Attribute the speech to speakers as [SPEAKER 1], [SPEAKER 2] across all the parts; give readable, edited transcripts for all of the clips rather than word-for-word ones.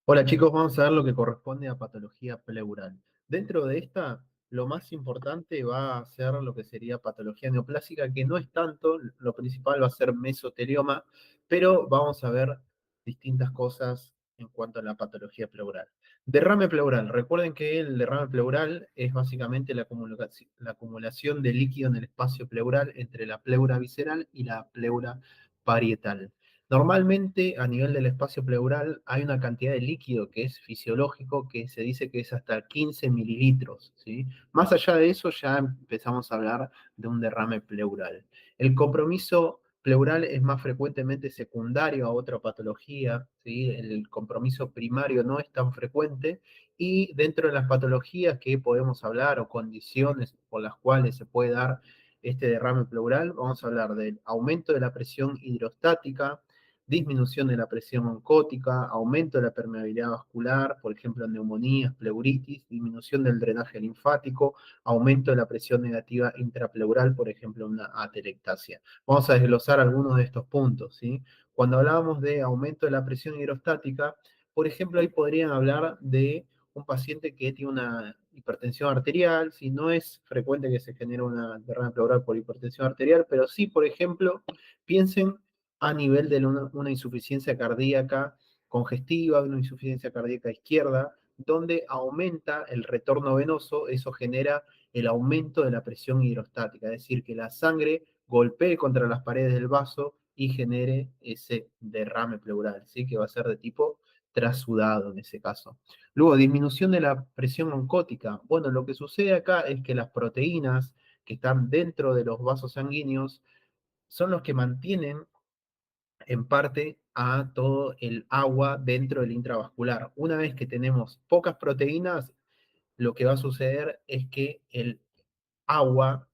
[SPEAKER 1] Hola chicos, vamos a ver lo que corresponde a patología pleural. Dentro de esta, lo más importante va a ser lo que sería patología neoplásica, que no es tanto, lo principal va a ser mesotelioma, pero vamos a ver distintas cosas en cuanto a la patología pleural. Derrame pleural. Recuerden que el derrame pleural es básicamente la acumulación de líquido en el espacio pleural entre la pleura visceral y la pleura parietal. Normalmente, a nivel del espacio pleural, hay una cantidad de líquido que es fisiológico, que se dice que es hasta 15 mililitros, ¿sí? Más allá de eso, ya empezamos a hablar de un derrame pleural. El compromiso pleural es más frecuentemente secundario a otra patología, ¿sí? El compromiso primario no es tan frecuente, y dentro de las patologías que podemos hablar o condiciones por las cuales se puede dar este derrame pleural, vamos a hablar del aumento de la presión hidrostática, disminución de la presión oncótica, aumento de la permeabilidad vascular, por ejemplo, neumonías, pleuritis, disminución del drenaje linfático, aumento de la presión negativa intrapleural, por ejemplo, una atelectasia. Vamos a desglosar algunos de estos puntos, ¿sí? Cuando hablábamos de aumento de la presión hidrostática, por ejemplo, ahí podrían hablar de un paciente que tiene una hipertensión arterial, si no es frecuente que se genere una derrame pleural por hipertensión arterial, pero sí, por ejemplo, piensen a nivel de una insuficiencia cardíaca congestiva, de una insuficiencia cardíaca izquierda, donde aumenta el retorno venoso, eso genera el aumento de la presión hidrostática, es decir, que la sangre golpee contra las paredes del vaso y genere ese derrame pleural, ¿sí? Que va a ser de tipo trasudado en ese caso. Luego, disminución de la presión oncótica. Bueno, lo que sucede acá es que las proteínas que están dentro de los vasos sanguíneos son los que mantienen en parte a todo el agua dentro del intravascular. Una vez que tenemos pocas proteínas, lo que va a suceder es que el agua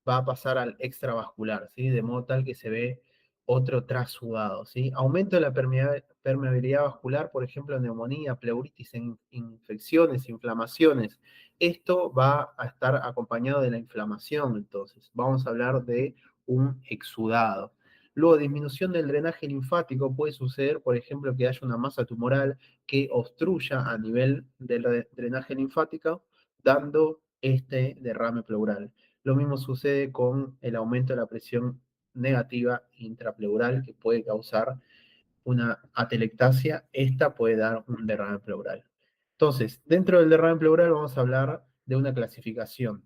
[SPEAKER 1] va a pasar al extravascular, ¿sí? De modo tal que se ve otro trasudado, ¿sí? Aumento de la permeabilidad vascular, por ejemplo, neumonía, pleuritis, infecciones, inflamaciones. Esto va a estar acompañado de la inflamación, entonces. Vamos a hablar de un exudado. Luego, disminución del drenaje linfático puede suceder, por ejemplo, que haya una masa tumoral que obstruya a nivel del drenaje linfático, dando este derrame pleural. Lo mismo sucede con el aumento de la presión negativa intrapleural que puede causar una atelectasia, esta puede dar un derrame pleural. Entonces, dentro del derrame pleural vamos a hablar de una clasificación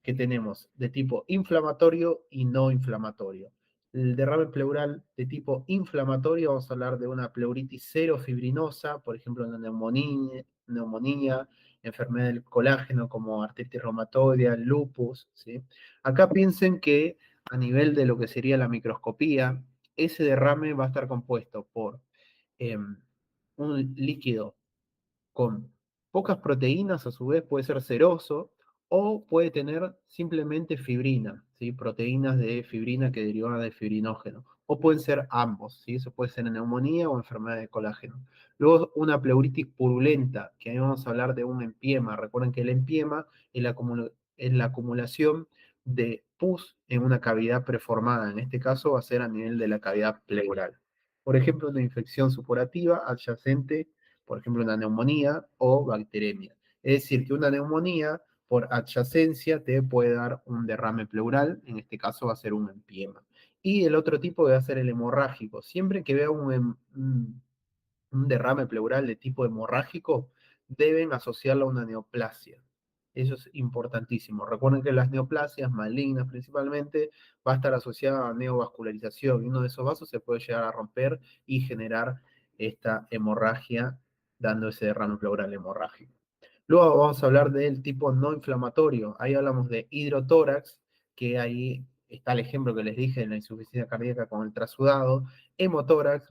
[SPEAKER 1] que tenemos de tipo inflamatorio y no inflamatorio. El derrame pleural de tipo inflamatorio, vamos a hablar de una pleuritis serofibrinosa, por ejemplo, una neumonía, enfermedad del colágeno como artritis reumatoidea, lupus, ¿sí? Acá piensen que a nivel de lo que sería la microscopía, ese derrame va a estar compuesto por eh, un líquido con pocas proteínas, a su vez puede ser seroso, o puede tener simplemente fibrina, ¿sí? Proteínas de fibrina que derivan de fibrinógeno, o pueden ser ambos, ¿sí? Eso puede ser en neumonía o enfermedad de colágeno. Luego, una pleuritis purulenta, que ahí vamos a hablar de un empiema. Recuerden que el empiema es la acumulación de pus en una cavidad preformada. En este caso va a ser a nivel de la cavidad pleural. Por ejemplo, una infección supurativa adyacente, por ejemplo, una neumonía o bacteremia. Es decir, que una neumonía por adyacencia te puede dar un derrame pleural, en este caso va a ser un empiema. Y el otro tipo va a ser el hemorrágico. Siempre que vea un derrame pleural de tipo hemorrágico, deben asociarlo a una neoplasia. Eso es importantísimo. Recuerden que las neoplasias malignas principalmente va a estar asociada a neovascularización y uno de esos vasos se puede llegar a romper y generar esta hemorragia, dando ese derrame pleural hemorrágico. Luego vamos a hablar del tipo no inflamatorio. Ahí hablamos de hidrotórax, que ahí está el ejemplo que les dije de la insuficiencia cardíaca con el trasudado, hemotórax,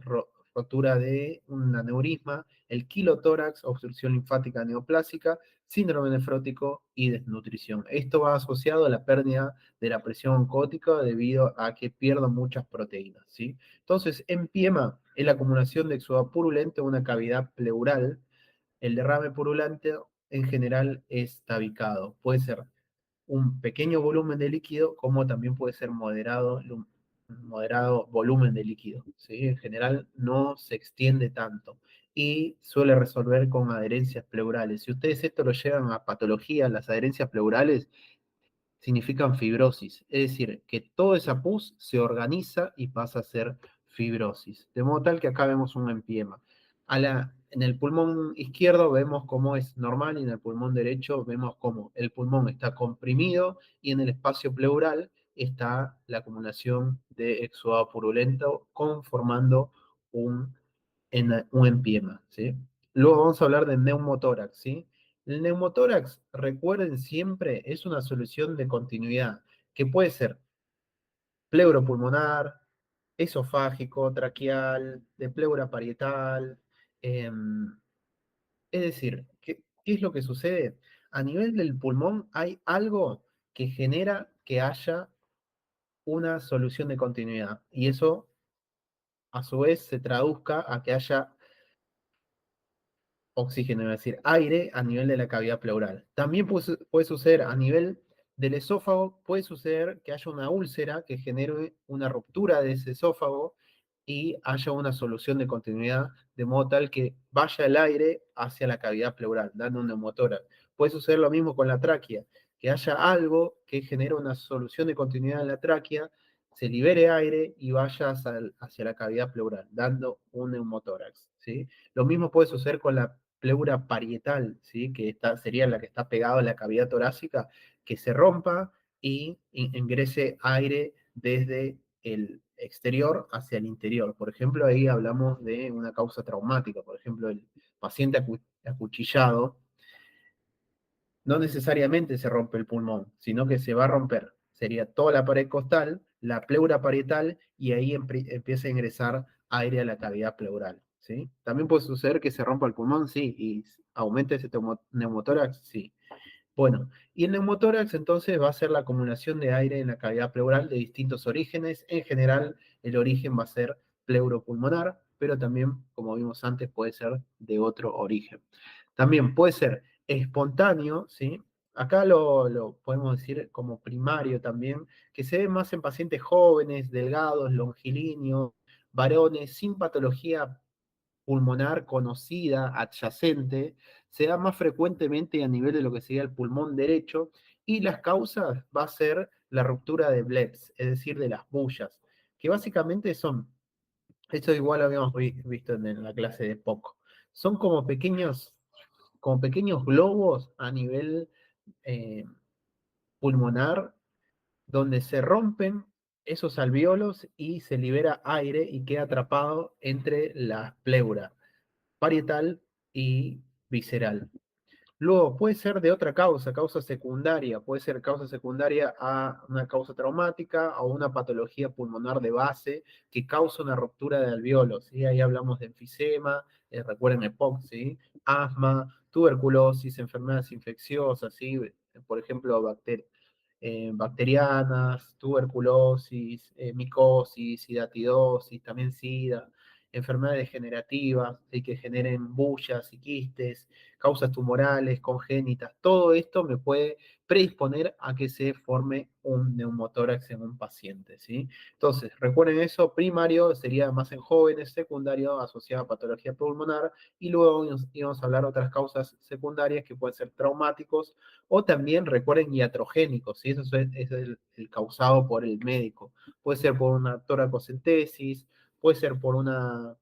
[SPEAKER 1] rotura de un aneurisma, el quilotórax, obstrucción linfática neoplásica, síndrome nefrótico y desnutrición. Esto va asociado a la pérdida de la presión oncótica debido a que pierdo muchas proteínas, ¿sí? Entonces, empiema es la acumulación de exudado purulento en una cavidad pleural. El derrame purulento en general es tabicado. Puede ser un pequeño volumen de líquido, como también puede ser moderado volumen de líquido, ¿sí? En general no se extiende tanto. y suele resolver con adherencias pleurales. Si ustedes esto lo llevan a patología, las adherencias pleurales significan fibrosis, es decir, que toda esa pus se organiza y pasa a ser fibrosis, de modo tal que acá vemos un empiema. En el pulmón izquierdo vemos cómo es normal y en el pulmón derecho vemos cómo el pulmón está comprimido y en el espacio pleural está la acumulación de exudado purulento conformando un, un empiema, ¿sí? Luego vamos a hablar de neumotórax, ¿sí? El neumotórax, recuerden siempre, es una solución de continuidad, que puede ser pleuropulmonar, esofágico, traqueal, de pleura parietal. eh, es decir, ¿qué es lo que sucede? A nivel del pulmón hay algo que genera que haya una solución de continuidad y eso a su vez se traduzca a que haya oxígeno, es decir, aire a nivel de la cavidad pleural. También puede suceder a nivel del esófago, puede suceder que haya una úlcera que genere una ruptura de ese esófago y haya una solución de continuidad de modo tal que vaya el aire hacia la cavidad pleural, dando un neumotórax. Puede suceder lo mismo con la tráquea, que haya algo que genere una solución de continuidad en la tráquea, se libere aire y vaya hacia la cavidad pleural, dando un neumotórax, ¿sí? Lo mismo puede suceder con la pleura parietal, ¿sí? Que sería la que está pegada a la cavidad torácica, que se rompa y ingrese aire desde el exterior hacia el interior. Por ejemplo, ahí hablamos de una causa traumática. Por ejemplo, el paciente acuchillado no necesariamente se rompe el pulmón, sino que se va a romper. Sería toda la pared costal, la pleura parietal, y ahí empieza a ingresar aire a la cavidad pleural. ¿Sí? También puede suceder que se rompa el pulmón, sí, y aumente ese neumotórax, sí. Bueno, y el neumotórax entonces va a ser la acumulación de aire en la cavidad pleural de distintos orígenes. En general, el origen va a ser pleuropulmonar, pero también, como vimos antes, puede ser de otro origen. También puede ser espontáneo, ¿sí? Acá lo podemos decir como primario también, que se ve más en pacientes jóvenes, delgados, longilíneos, varones, sin patología pulmonar conocida, adyacente, se da más frecuentemente a nivel de lo que sería el pulmón derecho, y las causas va a ser la ruptura de Blebs, es decir, de las bullas, que básicamente son, esto igual lo habíamos visto en la clase de POC, son como pequeños globos a nivel eh, pulmonar, donde se rompen esos alveolos y se libera aire y queda atrapado entre las pleuras parietal y visceral. Luego, puede ser de otra causa, causa secundaria, puede ser causa secundaria a una causa traumática o una patología pulmonar de base que causa una ruptura de alveolos. ¿Sí? Ahí hablamos de enfisema, recuerden EPOC, ¿sí? Asma, tuberculosis, enfermedades infecciosas, ¿sí? Por ejemplo, bacterianas, tuberculosis, micosis, hidatidosis, también SIDA, enfermedades degenerativas que generen bullas y quistes, causas tumorales, congénitas, todo esto me puede predisponer a que se forme un neumotórax en un paciente, ¿sí? Entonces, recuerden eso, primario sería más en jóvenes, secundario asociado a patología pulmonar, y luego íbamos a hablar de otras causas secundarias que pueden ser traumáticos o también, recuerden, iatrogénicos, ¿sí? Eso es el causado por el médico. Puede ser por una toracocentesis, puede ser por una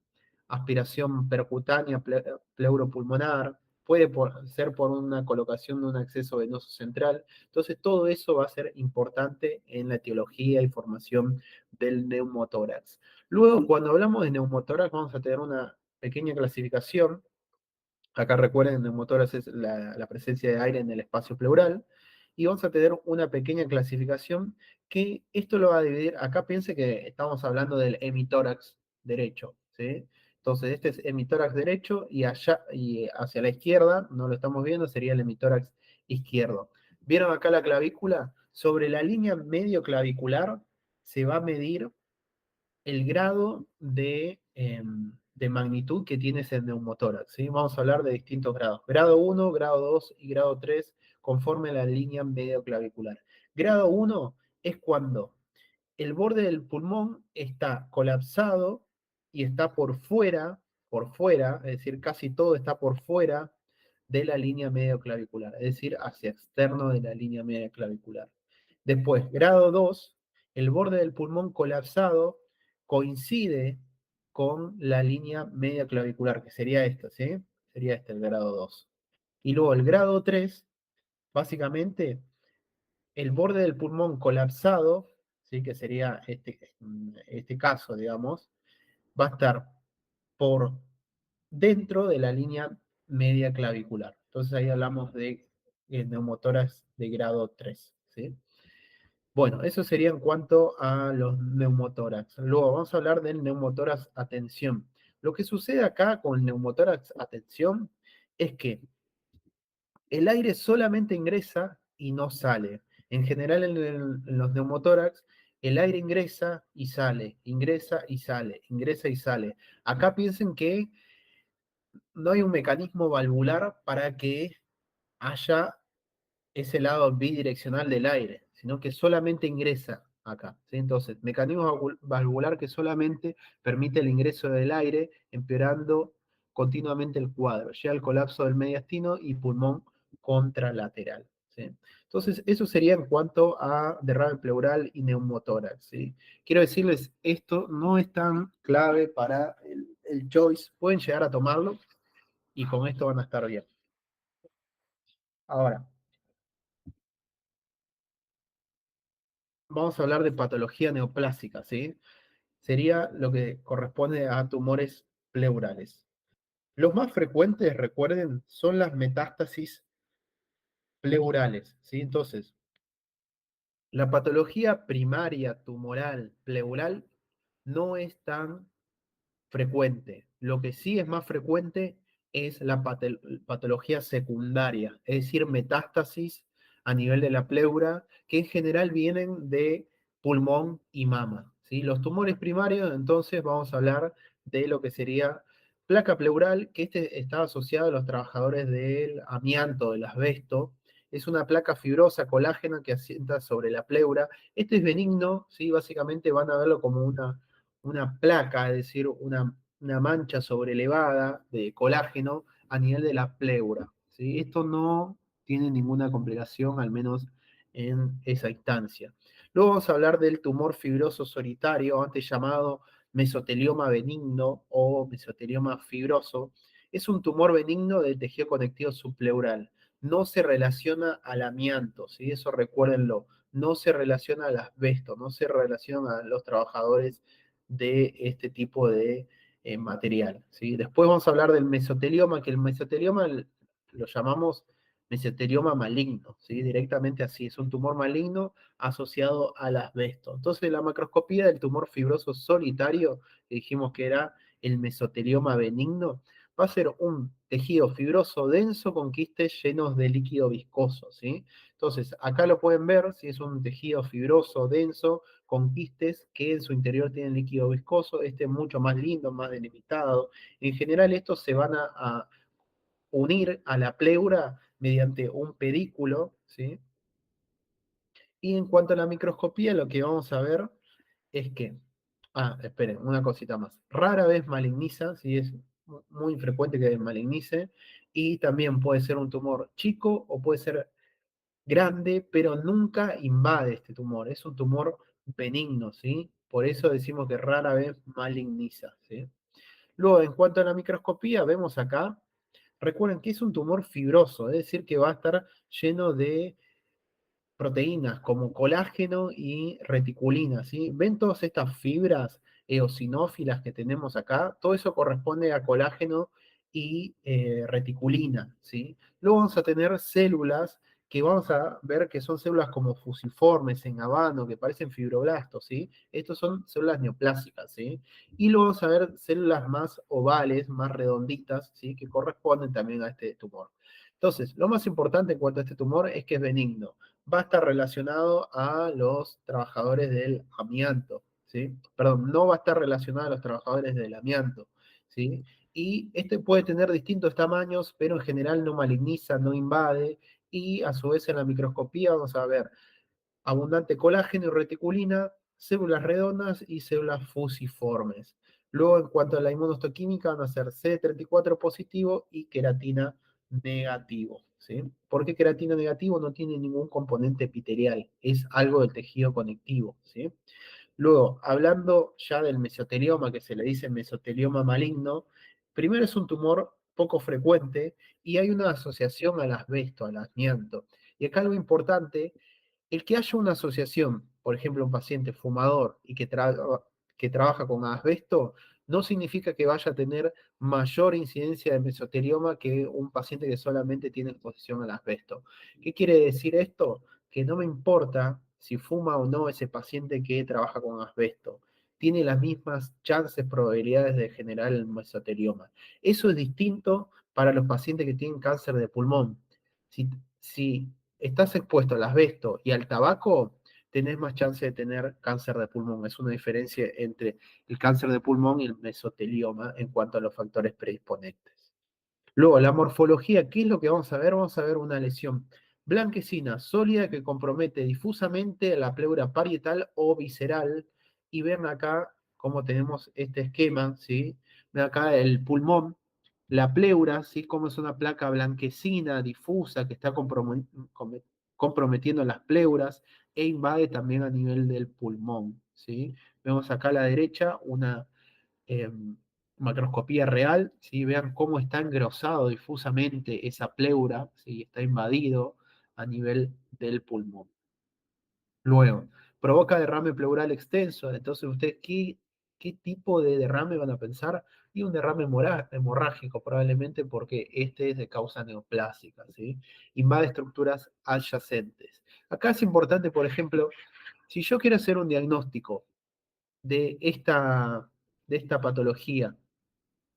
[SPEAKER 1] aspiración percutánea pleuropulmonar, puede ser por una colocación de un acceso venoso central. Entonces, todo eso va a ser importante en la etiología y formación del neumotórax. Luego, cuando hablamos de neumotórax, vamos a tener una pequeña clasificación. Acá recuerden, neumotórax es la presencia de aire en el espacio pleural. Y vamos a tener una pequeña clasificación que esto lo va a dividir. Acá piense que estamos hablando del hemitórax derecho, ¿sí? Entonces, este es hemitórax derecho y allá y hacia la izquierda, no lo estamos viendo, sería el hemitórax izquierdo. ¿Vieron acá la clavícula? Sobre la línea medio clavicular se va a medir el grado de magnitud que tiene ese neumotórax, ¿sí? Vamos a hablar de distintos grados. Grado 1, grado 2 y grado 3 conforme a la línea medio clavicular. Grado 1 es cuando el borde del pulmón está colapsado y está por fuera por fuera, es decir, casi todo está por fuera de la línea media clavicular, es decir, hacia externo de la línea media clavicular. Después, grado 2, el borde del pulmón colapsado coincide con la línea media clavicular, que sería esta, ¿sí? Sería este el grado 2. Y luego el grado 3, básicamente, el borde del pulmón colapsado, ¿sí? Que sería este caso, digamos, va a estar por dentro de la línea media clavicular. Entonces ahí hablamos de neumotórax de grado 3, ¿sí? Bueno, eso sería en cuanto a los neumotórax. Luego vamos a hablar del neumotórax a tensión. Lo que sucede acá con el neumotórax a tensión es que el aire solamente ingresa y no sale. En general en los neumotórax, el aire ingresa y sale, ingresa y sale, ingresa y sale. Acá piensen que no hay un mecanismo valvular para que haya ese lado bidireccional del aire, sino que solamente ingresa acá, ¿sí? Entonces, mecanismo valvular que solamente permite el ingreso del aire, empeorando continuamente el cuadro. Llega al colapso del mediastino y pulmón contralateral, ¿sí? Entonces, eso sería en cuanto a derrame pleural y neumotórax, ¿sí? Quiero decirles, esto no es tan clave para el choice, pueden llegar a tomarlo y con esto van a estar bien. Ahora, vamos a hablar de patología neoplásica, ¿sí? Sería lo que corresponde a tumores pleurales. Los más frecuentes, recuerden, son las metástasis pleurales, ¿sí? Entonces, la patología primaria tumoral pleural no es tan frecuente. Lo que sí es más frecuente es la patología secundaria, es decir, metástasis a nivel de la pleura, que en general vienen de pulmón y mama, ¿sí? Los tumores primarios, entonces vamos a hablar de lo que sería placa pleural, que este está asociado a los trabajadores del amianto, del asbesto. Es una placa fibrosa, colágena, que asienta sobre la pleura. Este es benigno, ¿sí? Básicamente van a verlo como una placa, es decir, una mancha sobrelevada de colágeno a nivel de la pleura, ¿sí? Esto no tiene ninguna complicación, al menos en esa instancia. Luego vamos a hablar del tumor fibroso solitario, antes llamado mesotelioma benigno o mesotelioma fibroso. Es un tumor benigno del tejido conectivo subpleural. No se relaciona al amianto, ¿sí? Eso recuérdenlo. No se relaciona al asbesto, no se relaciona a los trabajadores de este tipo de material, ¿sí? Después vamos a hablar del mesotelioma, que el mesotelioma lo llamamos mesotelioma maligno, ¿sí? Directamente así, es un tumor maligno asociado al asbesto. Entonces, la macroscopía del tumor fibroso solitario, que dijimos que era el mesotelioma benigno, va a ser un tejido fibroso denso con quistes llenos de líquido viscoso, ¿sí? Entonces, acá lo pueden ver, si es un tejido fibroso denso con quistes que en su interior tienen líquido viscoso, este es mucho más lindo, más delimitado. En general, estos se van a unir a la pleura mediante un pedículo, ¿sí? Y en cuanto a la microscopía, lo que vamos a ver es que, esperen, una cosita más. Rara vez maligniza, ¿sí? Es muy frecuente que malignice, y también puede ser un tumor chico o puede ser grande, pero nunca invade este tumor. Es un tumor benigno, ¿sí? Por eso decimos que rara vez maligniza, ¿sí? Luego, en cuanto a la microscopía, vemos acá, recuerden que es un tumor fibroso, es decir, que va a estar lleno de proteínas como colágeno y reticulina, ¿sí? ¿Ven todas estas fibras eosinófilas que tenemos acá? Todo eso corresponde a colágeno y reticulina, ¿sí? Luego vamos a tener células que vamos a ver que son células como fusiformes en habano, que parecen fibroblastos, ¿sí? Estos son células neoplásicas, ¿sí? Y luego vamos a ver células más ovales, más redonditas, ¿sí? Que corresponden también a este tumor. Entonces, lo más importante en cuanto a este tumor es que es benigno, va a estar relacionado a los trabajadores del amianto, ¿sí? Perdón, no va a estar relacionado a los trabajadores del amianto, ¿sí? Y este puede tener distintos tamaños, pero en general no maligniza, no invade, y a su vez en la microscopía vamos a ver abundante colágeno y reticulina, células redondas y células fusiformes. Luego, en cuanto a la inmunohistoquímica, van a ser CD34 positivo y queratina negativo, ¿sí? ¿Por qué queratina negativo? No tiene ningún componente epitelial, es algo del tejido conectivo, ¿sí? Luego, hablando ya del mesotelioma, que se le dice mesotelioma maligno, primero es un tumor poco frecuente y hay una asociación al asbesto, al amianto. Y acá algo importante, el que haya una asociación, por ejemplo, un paciente fumador y que trabaja con asbesto, no significa que vaya a tener mayor incidencia de mesotelioma que un paciente que solamente tiene exposición al asbesto. ¿Qué quiere decir esto? Que no me importa si fuma o no ese paciente que trabaja con asbesto. Tiene las mismas chances, probabilidades de generar el mesotelioma. Eso es distinto para los pacientes que tienen cáncer de pulmón. Si estás expuesto al asbesto y al tabaco, tenés más chance de tener cáncer de pulmón. Es una diferencia entre el cáncer de pulmón y el mesotelioma en cuanto a los factores predisponentes. Luego, la morfología, ¿qué es lo que vamos a ver? Vamos a ver una lesión blanquecina, sólida, que compromete difusamente la pleura parietal o visceral. Y ven acá cómo tenemos este esquema, ¿sí? Ven acá el pulmón, la pleura, ¿sí? Como es una placa blanquecina, difusa, que está comprometiendo las pleuras e invade también a nivel del pulmón, ¿sí? Vemos acá a la derecha una eh, macroscopía real, ¿sí? Vean cómo está engrosado difusamente esa pleura, ¿sí? Está invadido a nivel del pulmón. Luego, provoca derrame pleural extenso. Entonces, ¿ustedes qué tipo de derrame van a pensar? Y un derrame hemorrágico probablemente porque este es de causa neoplásica, ¿sí? Invade estructuras adyacentes. Acá es importante, por ejemplo, si yo quiero hacer un diagnóstico de esta patología,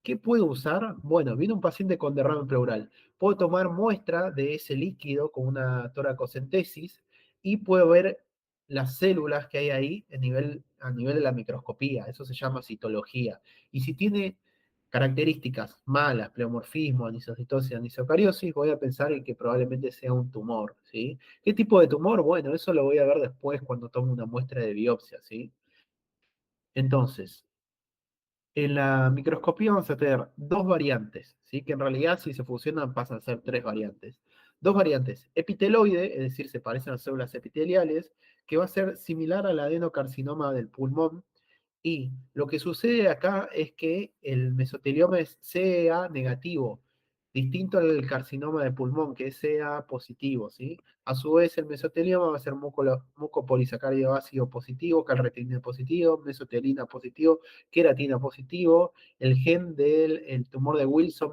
[SPEAKER 1] ¿qué puedo usar? Bueno, viene un paciente con derrame pleural. Puedo tomar muestra de ese líquido con una toracocentesis y puedo ver las células que hay ahí a nivel de la microscopía. Eso se llama citología. Y si tiene características malas, pleomorfismo, anisocitosis, anisocariosis, voy a pensar en que probablemente sea un tumor, ¿sí? ¿Qué tipo de tumor? Bueno, eso lo voy a ver después cuando tome una muestra de biopsia, ¿sí? Entonces, en la microscopía vamos a tener dos variantes, ¿sí? Que en realidad si se fusionan pasan a ser tres variantes. Dos variantes, epiteloide, es decir, se parecen a células epiteliales, que va a ser similar al adenocarcinoma del pulmón, y lo que sucede acá es que el mesotelioma es CEA negativo, distinto al carcinoma de pulmón, que es CEA positivo, ¿sí? A su vez, el mesotelioma va a ser mucopolisacárido ácido positivo, calretina positivo, mesotelina positivo, queratina positivo, el gen del el tumor de Wilson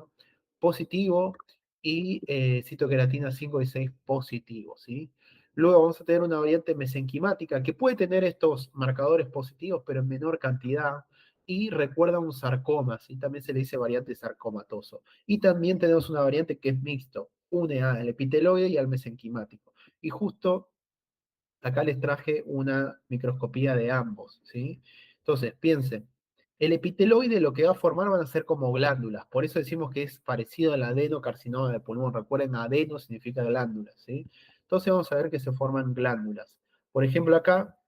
[SPEAKER 1] positivo y citoqueratina 5 y 6 positivo, ¿sí? Luego vamos a tener una variante mesenquimática que puede tener estos marcadores positivos, pero en menor cantidad, y recuerda un sarcoma, ¿sí? También se le dice variante sarcomatoso. Y también tenemos una variante que es mixto, une al epiteloide y al mesenquimático. Y justo acá les traje una microscopía de ambos, ¿sí? Entonces, piensen, el epiteloide lo que va a formar van a ser como glándulas, por eso decimos que es parecido al adenocarcinoma de pulmón. Recuerden, adeno significa glándula, ¿sí? Entonces vamos a ver que se forman glándulas. Por ejemplo, acá,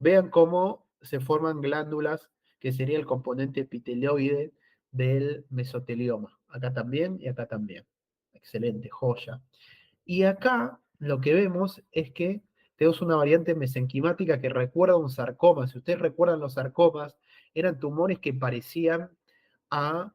[SPEAKER 1] vean cómo se forman glándulas, que sería el componente epiteloide del mesotelioma. Acá también y acá también. Excelente, joya. Y acá lo que vemos es que tenemos una variante mesenquimática que recuerda un sarcoma. Si ustedes recuerdan los sarcomas, eran tumores que parecían a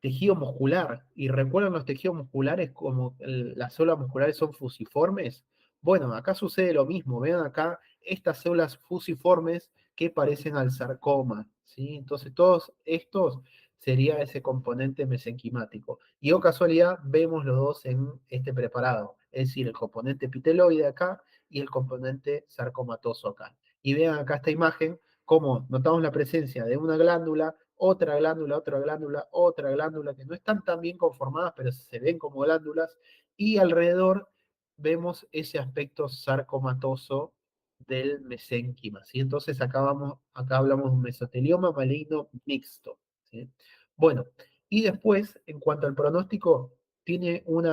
[SPEAKER 1] tejido muscular. ¿Y recuerdan los tejidos musculares como las células musculares son fusiformes? Bueno, acá sucede lo mismo. Vean acá estas células fusiformes que parecen al sarcoma, ¿sí? Entonces, todos estos sería ese componente mesenquimático. Y o casualidad, vemos los dos en este preparado, es decir, el componente epiteloide acá y el componente sarcomatoso acá. Y vean acá esta imagen, cómo notamos la presencia de una glándula, otra glándula, otra glándula, otra glándula, que no están tan bien conformadas, pero se ven como glándulas, y alrededor vemos ese aspecto sarcomatoso del mesénquima, ¿sí? Entonces acá hablamos de un mesotelioma maligno mixto, ¿sí? Bueno, y después, en cuanto al pronóstico, tiene un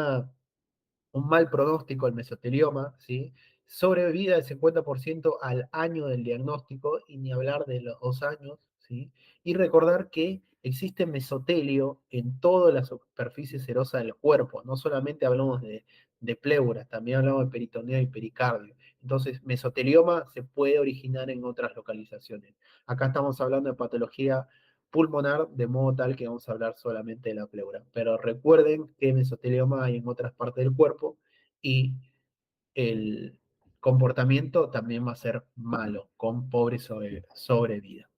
[SPEAKER 1] mal pronóstico el mesotelioma, ¿sí? Sobrevida del 50% al año del diagnóstico, y ni hablar de los 2 años, ¿sí? Y recordar que existe mesotelio en toda la superficie serosa del cuerpo, no solamente hablamos de pleura, también hablamos de peritoneo y pericardio. Entonces, mesotelioma se puede originar en otras localizaciones. Acá estamos hablando de patología pulmonar, de modo tal que vamos a hablar solamente de la pleura. Pero recuerden que mesotelioma hay en otras partes del cuerpo y el comportamiento también va a ser malo, con pobre sobrevida.